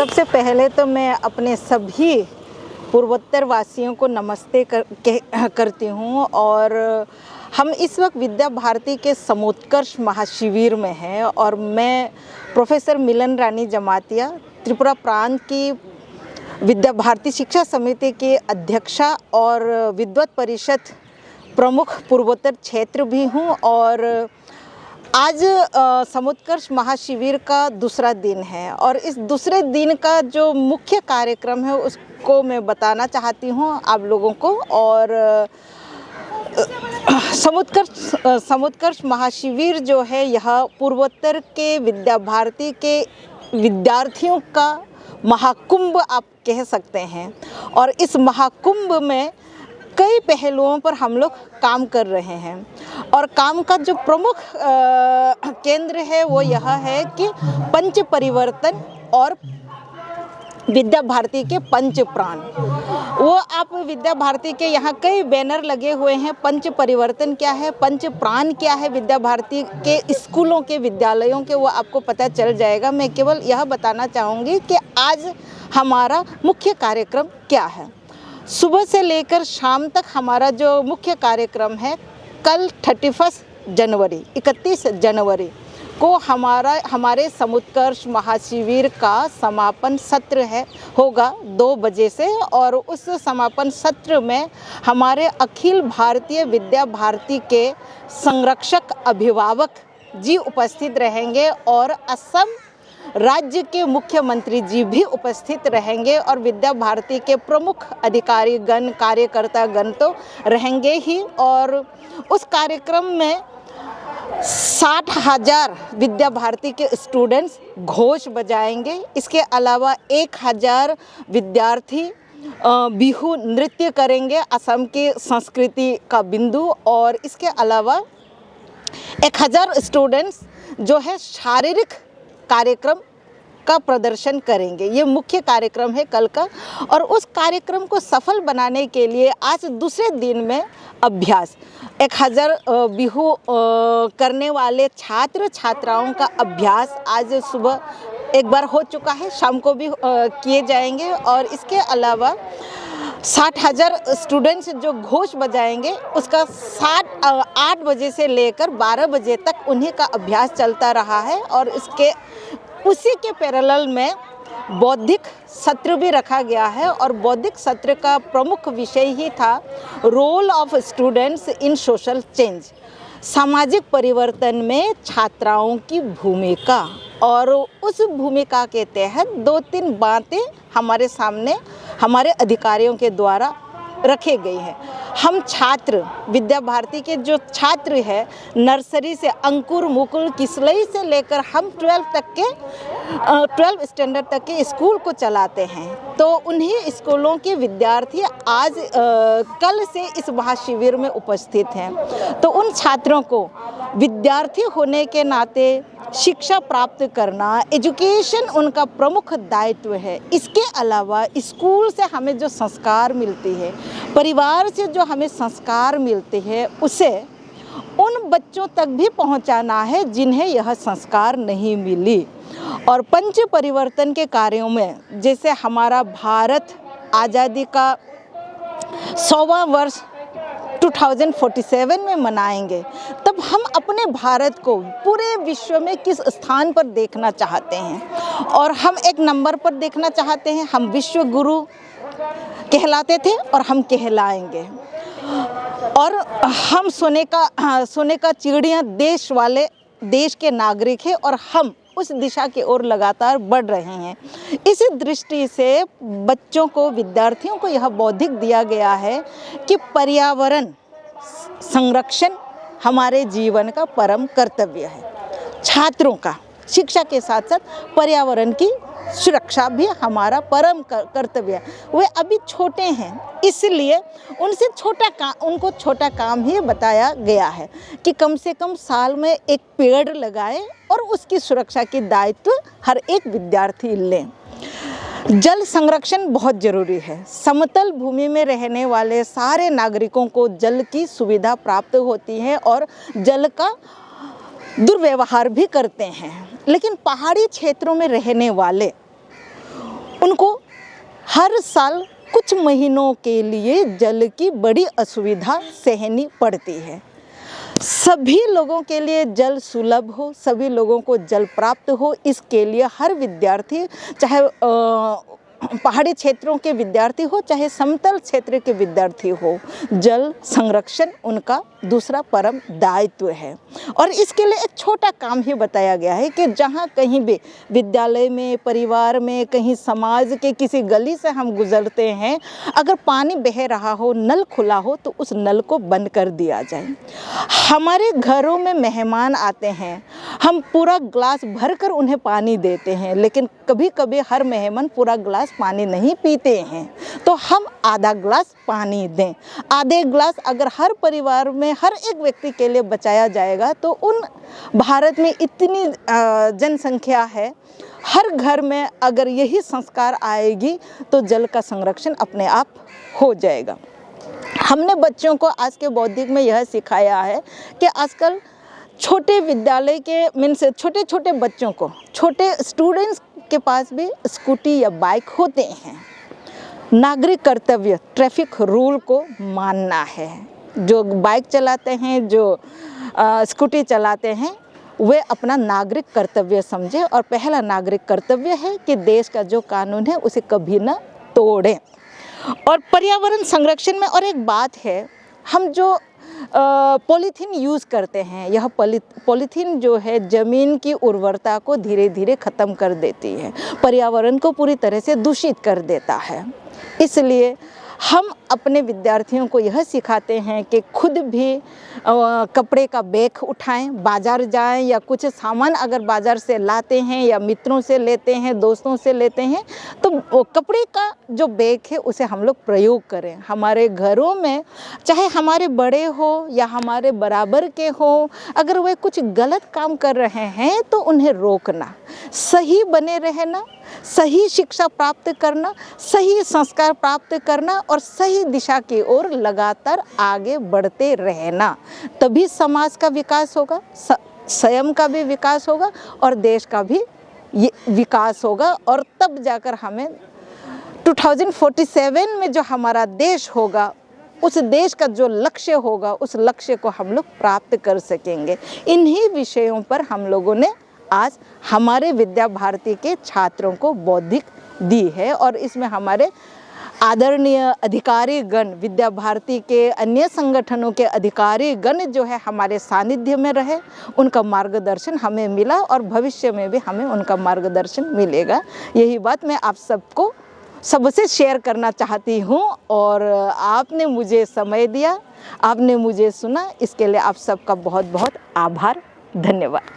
सबसे पहले तो मैं अपने सभी पूर्वोत्तर वासियों को नमस्ते करती हूँ। और हम इस वक्त विद्या भारती के समोत्कर्ष महाशिविर में हैं और मैं प्रोफेसर मिलन रानी जमातिया त्रिपुरा प्रांत की विद्या भारती शिक्षा समिति की अध्यक्षा और विद्वत परिषद प्रमुख पूर्वोत्तर क्षेत्र भी हूँ। और आज समोत्कर्ष महाशिविर का दूसरा दिन है और इस दूसरे दिन का जो मुख्य कार्यक्रम है उसको मैं बताना चाहती हूँ आप लोगों को। और समोत्कर्ष महाशिविर जो है यह पूर्वोत्तर के विद्या भारती के विद्यार्थियों का महाकुंभ आप कह सकते हैं। और इस महाकुंभ में कई पहलुओं पर हम लोग काम कर रहे हैं और काम का जो प्रमुख केंद्र है वो यह है कि पंच परिवर्तन और विद्या भारती के पंच प्राण। वो आप विद्या भारती के यहाँ कई बैनर लगे हुए हैं। पंच परिवर्तन क्या है, पंच प्राण क्या है विद्या भारती के स्कूलों के विद्यालयों के, वो आपको पता चल जाएगा। मैं केवल यह बताना चाहूँगी कि आज हमारा मुख्य कार्यक्रम क्या है। सुबह से लेकर शाम तक हमारा जो मुख्य कार्यक्रम है, कल 31 जनवरी को हमारे समोत्कर्ष महाशिविर का समापन सत्र होगा 2 बजे से। और उस समापन सत्र में हमारे अखिल भारतीय विद्या भारती के संरक्षक अभिभावक जी उपस्थित रहेंगे और असम राज्य के मुख्यमंत्री जी भी उपस्थित रहेंगे और विद्या भारती के प्रमुख अधिकारी गण कार्यकर्ता गण तो रहेंगे ही। और उस कार्यक्रम में 60,000 विद्या भारती के स्टूडेंट्स घोष बजाएंगे। इसके अलावा 1,000 विद्यार्थी बिहू नृत्य करेंगे, असम की संस्कृति का बिंदु। और इसके अलावा 1,000 स्टूडेंट्स जो है शारीरिक कार्यक्रम का प्रदर्शन करेंगे। ये मुख्य कार्यक्रम है कल का। और उस कार्यक्रम को सफल बनाने के लिए आज दूसरे दिन में अभ्यास 1,000 बिहू करने वाले छात्र छात्राओं का अभ्यास आज सुबह एक बार हो चुका है, शाम को भी किए जाएंगे। और इसके अलावा 60,000 स्टूडेंट्स जो घोष बजाएंगे उसका 8 बजे से लेकर 12 बजे तक उन्हीं का अभ्यास चलता रहा है। और उसी के पैरेलल में बौद्धिक सत्र भी रखा गया है। और बौद्धिक सत्र का प्रमुख विषय ही था role of students in social change, सामाजिक परिवर्तन में छात्राओं की भूमिका। और उस भूमिका के तहत 2-3 बातें हमारे सामने हमारे अधिकारियों के द्वारा रखे गई हैं। हम छात्र विद्या भारती के जो छात्र हैं, नर्सरी से अंकुर मुकुल किसलई से लेकर हम 12 स्टैंडर्ड तक के स्कूल को चलाते हैं। तो उन्हीं स्कूलों के विद्यार्थी आज कल से इस महाशिविर में उपस्थित हैं। तो उन छात्रों को विद्यार्थी होने के नाते शिक्षा प्राप्त करना, एजुकेशन उनका प्रमुख दायित्व है। इसके अलावा स्कूल से हमें जो संस्कार मिलती है, परिवार से जो हमें संस्कार मिलते हैं, उसे उन बच्चों तक भी पहुंचाना है जिन्हें यह संस्कार नहीं मिली। और पंच परिवर्तन के कार्यों में जैसे हमारा भारत आज़ादी का 100वां वर्ष 2047 में मनाएंगे, तब हम अपने भारत को पूरे विश्व में किस स्थान पर देखना चाहते हैं। और हम एक नंबर पर देखना चाहते हैं। हम विश्व गुरु कहलाते थे और हम कहलाएंगे। और हम सोने का चिड़िया देश के नागरिक हैं और हम उस दिशा की ओर लगातार बढ़ रहे हैं। इस दृष्टि से बच्चों को, विद्यार्थियों को यह बौद्धिक दिया गया है कि पर्यावरण संरक्षण हमारे जीवन का परम कर्तव्य है। छात्रों का शिक्षा के साथ साथ पर्यावरण की सुरक्षा भी हमारा परम कर्तव्य है। वे अभी छोटे हैं, इसलिए उनको छोटा काम ही बताया गया है कि कम से कम साल में एक पेड़ लगाएं और उसकी सुरक्षा की दायित्व हर एक विद्यार्थी लें। जल संरक्षण बहुत जरूरी है। समतल भूमि में रहने वाले सारे नागरिकों को जल की सुविधा प्राप्त होती है और जल का दुर्व्यवहार भी करते हैं। लेकिन पहाड़ी क्षेत्रों में रहने वाले उनको हर साल कुछ महीनों के लिए जल की बड़ी असुविधा सहनी पड़ती है। सभी लोगों के लिए जल सुलभ हो, सभी लोगों को जल प्राप्त हो, इसके लिए हर विद्यार्थी, चाहे पहाड़ी क्षेत्रों के विद्यार्थी हो चाहे समतल क्षेत्र के विद्यार्थी हो, जल संरक्षण उनका दूसरा परम दायित्व है। और इसके लिए एक छोटा काम ही बताया गया है कि जहाँ कहीं भी विद्यालय में, परिवार में, कहीं समाज के किसी गली से हम गुजरते हैं, अगर पानी बह रहा हो, नल खुला हो, तो उस नल को बंद कर दिया जाए। हमारे घरों में मेहमान आते हैं, हम पूरा ग्लास भरकर उन्हें पानी देते हैं, लेकिन कभी कभी हर मेहमान पूरा ग्लास पानी नहीं पीते हैं, तो हम आधा ग्लास पानी दें। आधे ग्लास अगर हर परिवार में हर एक व्यक्ति के लिए बचाया जाएगा तो उन भारत में इतनी जनसंख्या है, हर घर में अगर यही संस्कार आएगी तो जल का संरक्षण अपने आप हो जाएगा। हमने बच्चों को आज के बौद्धिक में यह सिखाया है कि आजकल छोटे विद्यालय के मीन्स छोटे छोटे बच्चों को, छोटे स्टूडेंट्स के पास भी स्कूटी या बाइक होते हैं। नागरिक कर्तव्य ट्रैफिक रूल को मानना है। जो बाइक चलाते हैं, जो स्कूटी चलाते हैं, वे अपना नागरिक कर्तव्य समझें और पहला नागरिक कर्तव्य है कि देश का जो कानून है उसे कभी न तोड़ें। और पर्यावरण संरक्षण में और एक बात है, हम जो पॉलीथीन यूज़ करते हैं, यह पॉलीथीन जो है ज़मीन की उर्वरता को धीरे धीरे ख़त्म कर देती है, पर्यावरण को पूरी तरह से दूषित कर देता है। इसलिए हम अपने विद्यार्थियों को यह सिखाते हैं कि खुद भी कपड़े का बैग उठाएं, बाज़ार जाएं, या कुछ सामान अगर बाज़ार से लाते हैं या मित्रों से लेते हैं, दोस्तों से लेते हैं, तो कपड़े का जो बैग है उसे हम लोग प्रयोग करें। हमारे घरों में चाहे हमारे बड़े हो या हमारे बराबर के हो, अगर वे कुछ गलत काम कर रहे हैं तो उन्हें रोकना, सही बने रहना, सही शिक्षा प्राप्त करना, सही संस्कार प्राप्त करना और सही दिशा की ओर लगातार आगे बढ़ते रहना, तभी समाज का विकास होगा, स्वयं का भी विकास होगा और देश का भी विकास होगा। और तब जाकर हमें 2047 में जो हमारा देश होगा, उस देश का जो लक्ष्य होगा, उस लक्ष्य को हम लोग प्राप्त कर सकेंगे। इन्हीं विषयों पर हम लोगों ने आज हमारे विद्या भारती के छात्रों को बौद्धिक दी है और इसमें हमारे आदरणीय अधिकारी गण, विद्या भारती के अन्य संगठनों के अधिकारी गण जो है हमारे सानिध्य में रहे, उनका मार्गदर्शन हमें मिला और भविष्य में भी हमें उनका मार्गदर्शन मिलेगा। यही बात मैं आप सबको सबसे शेयर करना चाहती हूँ और आपने मुझे समय दिया, आपने मुझे सुना, इसके लिए आप सबका बहुत बहुत आभार, धन्यवाद।